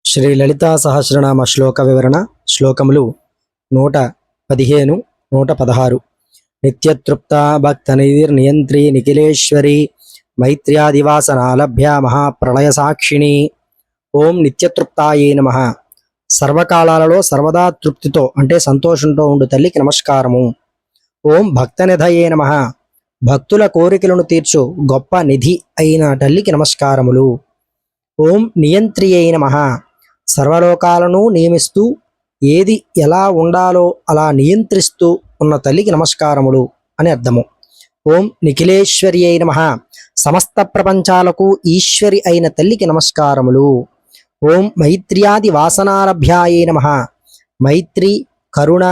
శ్రీ లలితా సహస్రనామ శ్లోక వివరణ. శ్లోకములు 115, 116. నిత్యతృప్త భక్తనిర్నియంత్రి నిఖిలేశ్వరి మైత్ర్యాదివాసనాలభ్య మహాప్రళయ సాక్షిణి. ఓం నిత్యతృప్తాయే నమః. సర్వకాలాలలో సర్వదా తృప్తితో అంటే సంతోషంతో ఉండు తల్లికి నమస్కారము. ఓం భక్తనిధయే నమః. భక్తుల కోరికలను తీర్చు గొప్ప నిధి అయిన తల్లికి నమస్కారములు. ఓం నియంత్రియే నమః. సర్వలోకాలను నియమిస్తూ ఏది ఎలా ఉండాలో అలా నియంత్రిస్తూ ఉన్న తల్లికి నమస్కారములు అని అర్థము. ఓం నిఖిలేశ్వర్యై నమః. సమస్త ప్రపంచాలకు ఈశ్వరి అయిన తల్లికి నమస్కారములు. ఓం మైత్ర్యాది వాసనాలభ్యాయే నమః. మైత్రి, కరుణ,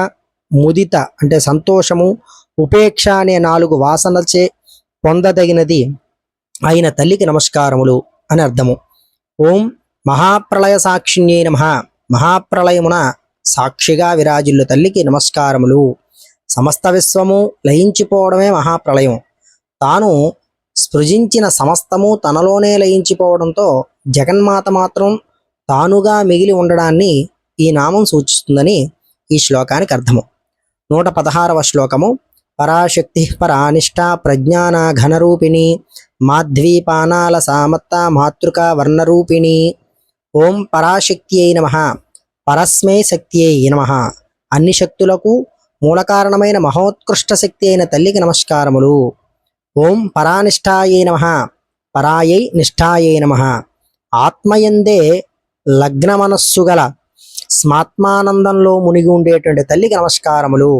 ముదిత అంటే సంతోషము, ఉపేక్ష అనే 4 వాసనలచే పొందదగినది అయిన తల్లికి నమస్కారములు అని అర్థము. ఓం మహాప్రళయ సాక్షిణ్యే నమః. మహాప్రళయమున సాక్షిగా విరాజిల్లు తల్లికి నమస్కారములు. సమస్త విశ్వము లయించిపోవడమే మహాప్రళయం. తాను సృజించిన సమస్తము తనలోనే లయించిపోవడంతో జగన్మాత మాత్రం తానుగా మిగిలి ఉండడాన్ని ఈ నామం సూచిస్తుందని ఈ శ్లోకానికి అర్థము. 116వ శ్లోకము. పరాశక్తి పరానిష్ట ప్రజ్ఞాన ఘనరూపిణి మాధ్వీపానాల సామత్త మాతృక వర్ణరూపిణి. ఓం పరాశక్తి అయి నమః. పరస్మై శక్తి అయి నమః. అన్ని శక్తులకు మూల కారణమైన మహోత్కృష్ట శక్తి అయిన తల్లికి నమస్కారములు. ఓం పరానిష్టాయై నమః. పరాయై నిష్ఠాయై నమః. ఆత్మయందే లగ్న మనస్సు గల స్మాత్మానందంలో మునిగి ఉండేటువంటి తల్లికి నమస్కారములు.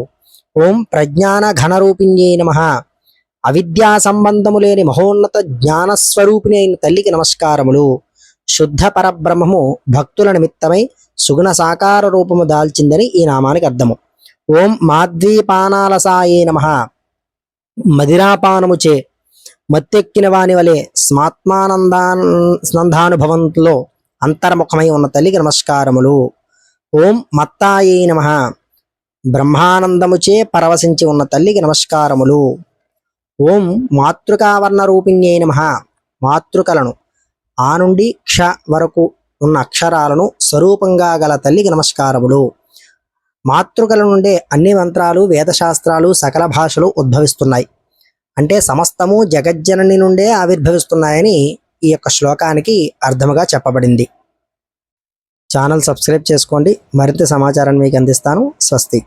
ఓం ప్రజ్ఞాన ఘనరూపిణ్యై నమః. అవిద్యా సంబంధము లేని మహోన్నత జ్ఞానస్వరూపిణి అయిన తల్లికి నమస్కారములు. శుద్ధ పరబ్రహ్మము భక్తుల నిమిత్తమై సుగుణ సాకార రూపము దాల్చిందని ఈ నామానికి అర్థము. ఓం మాధ్వీపానాలసాయే నమః. మదిరాపానముచే మత్తెక్కిన వాని వలె స్మాత్మానందానుభవంలో అంతర్ముఖమై ఉన్న తల్లికి నమస్కారములు. ఓం మత్తాయే నమః. బ్రహ్మానందముచే పరవశించి ఉన్న తల్లికి నమస్కారములు. ఓం మాతృకావర్ణ రూపిణ్యై నమః. మాతృకలను ఆ నుండి క్ష వరకు ఉన్న అక్షరాలను స్వరూపంగా గల తల్లికి నమస్కారములు. మాతృకల నుండే అన్ని మంత్రాలు, వేదశాస్త్రాలు, సకల భాషలు ఉద్భవిస్తున్నాయి. అంటే సమస్తము జగజ్జనని నుండే ఆవిర్భవిస్తున్నాయని ఈ యొక్క శ్లోకానికి అర్థముగా చెప్పబడింది. ఛానల్ సబ్స్క్రైబ్ చేసుకోండి. మరింత సమాచారాన్ని మీకు అందిస్తాను. స్వస్తి.